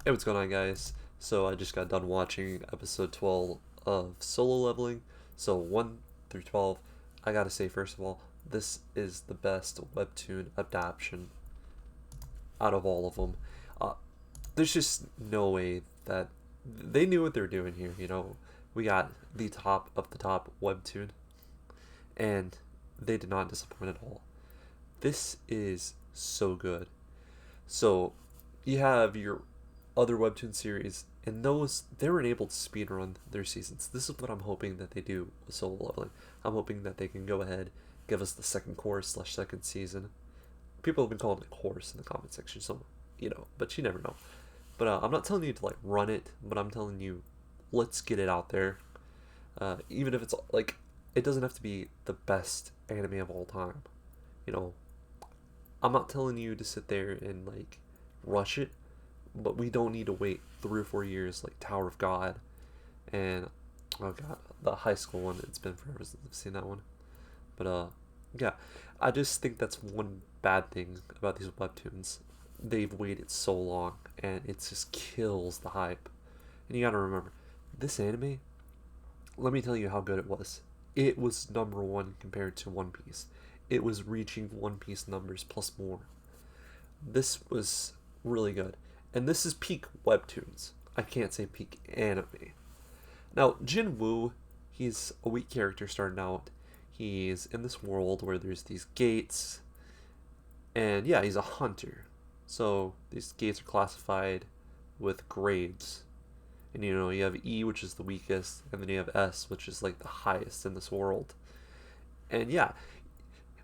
Hey, what's going on, guys? So I just got done watching episode 12 of Solo Leveling. So 1 through 12. I gotta say, first of all, this is the best webtoon adaptation out of all of them. Uh, there's just no way that they knew what they're doing here. We got the top of the top webtoon, and they did not disappoint at all. This is so good. So you have your other webtoon series, and those they were able to speedrun their seasons. This is what I'm hoping that they do with Solo Leveling. I'm hoping that they can go ahead, give us the second course slash second season. People have been calling it course in the comment section, so but you never know. But I'm not telling you to like run it, but I'm telling you, let's get it out there. Even if it's like, it doesn't have to be the best anime of all time. You know, I'm not telling you to sit there and like rush it, but we don't need to wait 3 or 4 years like Tower of God and oh god, the high school one. It's been forever since I've seen that one. But yeah, I just think that's one bad thing about these webtoons. They've waited so long, and it just kills the hype. And you gotta remember, this anime. Let me tell you how good it was. It was number one compared to One Piece. It was reaching One Piece numbers plus more. This was really good. And this is peak webtoons. I can't say peak anime. Now, Jin Woo, he's a weak character starting out. He's in this world where there's these gates, and yeah, he's a hunter. So these gates are classified with grades. And you have E, which is the weakest, and then you have S, which is like the highest in this world. And yeah,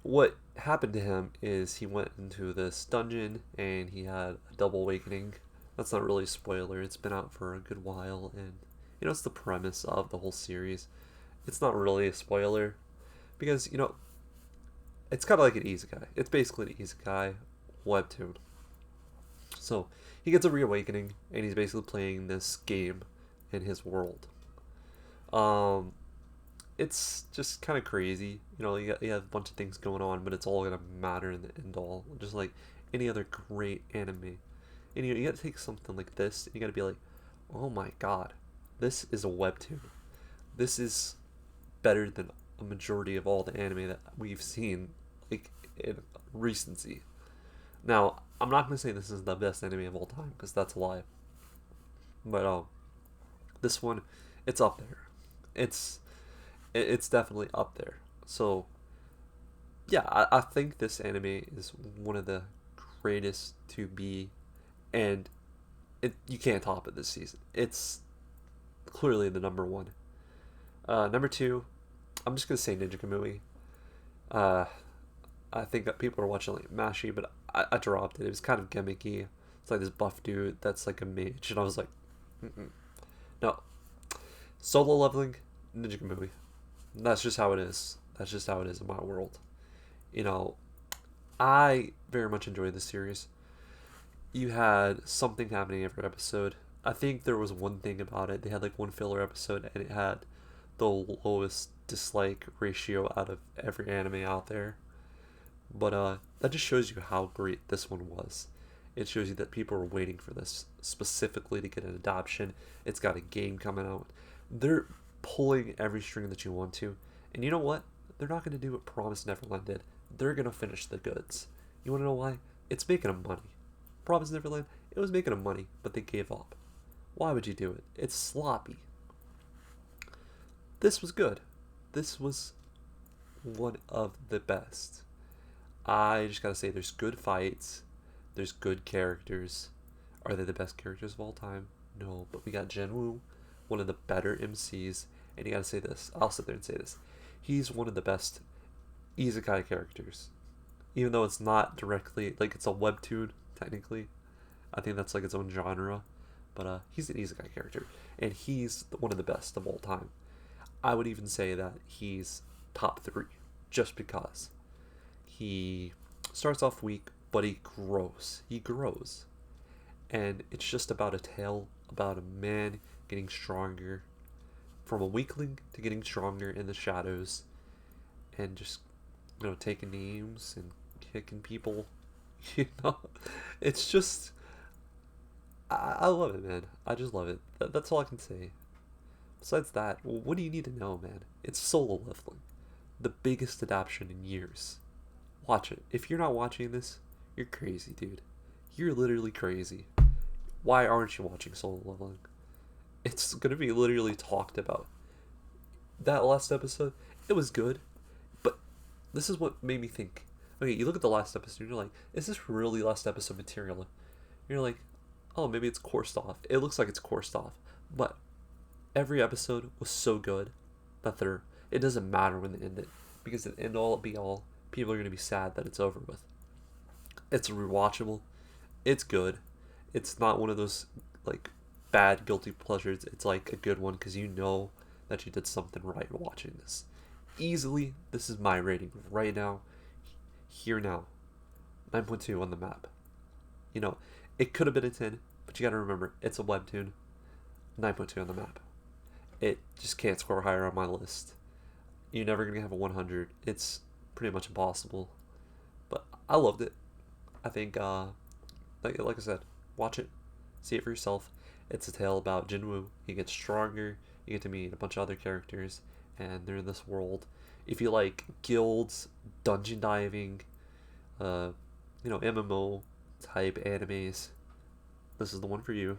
what happened to him is he went into this dungeon and he had a double awakening. That's not really a spoiler. It's been out for a good while, and it's the premise of the whole series. It's not really a spoiler because it's kind of like an isekai. It's basically an isekai webtoon. So he gets a reawakening, and he's basically playing this game in his world. Um, it's just kind of crazy. You have a bunch of things going on, but it's all gonna matter in the end all. Just like any other great anime. And you gotta take something like this, and you gotta be like, oh my god, this is a webtoon. This is better than a majority of all the anime that we've seen, like in recency. Now, I'm not gonna say this is the best anime of all time because that's a lie. But this one, it's up there. It's it's definitely up there. So yeah, I think this anime is one of the greatest to be, and you can't top it this season. It's clearly the number one. Number two, I'm just gonna say Ninja Kamui. Uh, I think that people are watching like Mashi, but I dropped it. It was kind of gimmicky. It's like this buff dude that's like a mage, and I was like, mm-mm. No, Solo Leveling, Ninja Kamui. That's just how it is. That's just how it is in my world. You know, I very much enjoyed this series. You had something happening every episode. I think there was one thing about it. They had like one filler episode, and it had the lowest dislike ratio out of every anime out there. But that just shows you how great this one was. It shows you that people were waiting for this specifically to get an adoption. It's got a game coming out. They're pulling every string that you want to. And you know what? They're not going to do what Promise Neverland did. They're going to finish the goods. You want to know why? It's making them money. Promise Neverland, it was making them money, but they gave up. Why would you do it? It's sloppy. This was good. This was one of the best. I just gotta say, there's good fights, there's good characters. Are they the best characters of all time? No, but we got Jinwoo, one of the better MCs, and you gotta say this. I'll sit there and say this. He's one of the best isekai characters, even though it's not directly like it's a webtoon technically. I think that's like its own genre, but he's an isekai character, and he's one of the best of all time. I would even say that he's top three, just because he starts off weak, but he grows. He grows. And it's just about a tale about a man getting stronger from a weakling to getting stronger in the shadows and just, taking names and kicking people. You know, it's just I love it, man. I just love it. That's all I can say. Besides that, what do you need to know, man? It's solo leveling, the biggest adaptation in years. Watch it. If you're not watching this, you're crazy, dude. You're literally crazy. Why aren't you watching solo leveling? It's gonna be literally talked about. That last episode, it was good, but this is what made me think. Okay, you look at the last episode, and you're like, is this really last episode material? You're like, oh, maybe it's coursed off. It looks like it's coursed off, but every episode was so good that it doesn't matter when they end it, because at the end all be all, people are gonna be sad that it's over with. It's rewatchable. It's good. It's not one of those like bad guilty pleasures. It's like a good one because you know that you did something right watching this. Easily, this is my rating right now, here now. 9.2 on the map. You know, it could have been a 10, but you gotta remember, it's a webtoon. 9.2 on the map. It just can't score higher on my list. You're never gonna have a 100. It's pretty much impossible. But I loved it. I think, like I said, watch it, see it for yourself. It's a tale about Jinwoo. He gets stronger. You get to meet a bunch of other characters, and they're in this world. If you like guilds, dungeon diving, MMO type animes, this is the one for you.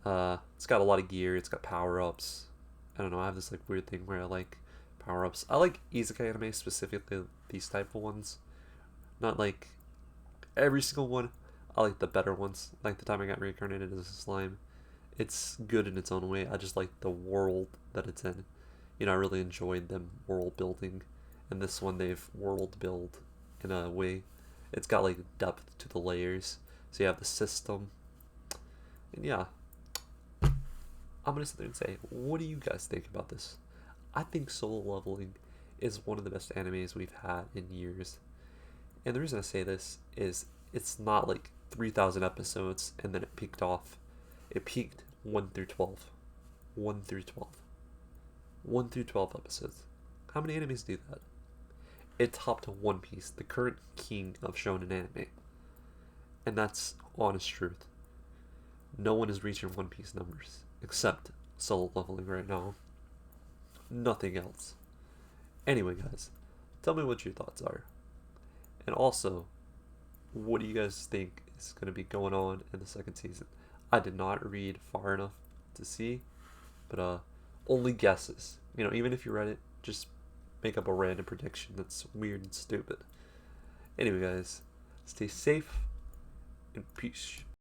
It's got a lot of gear. It's got power ups. I don't know. I have this like weird thing where I like power ups. I like isekai anime, specifically these type of ones. Not like every single one. I like the better ones. Like the time I got reincarnated as a slime. It's good in its own way. I just like the world that it's in. I really enjoyed them world building. And this one they've world build in a way. It's got like depth to the layers. So you have the system. And yeah, I'm gonna sit there and say, what do you guys think about this? I think Solo Leveling is one of the best animes we've had in years. And the reason I say this is it's not like 3,000 episodes and then it peaked off. It peaked 1 through 12. 1 through 12. 1 through 12 episodes. How many animes do that? It topped One Piece, the current king of shonen anime. And that's honest truth. No one is reaching One Piece numbers except Solo Leveling right now. Nothing else. Anyway, guys, tell me what your thoughts are. And also, what do you guys think is going to be going on in the second season? I did not read far enough to see, but only guesses. Even if you read it, just make up a random prediction that's weird and stupid. Anyway, guys, stay safe and peace.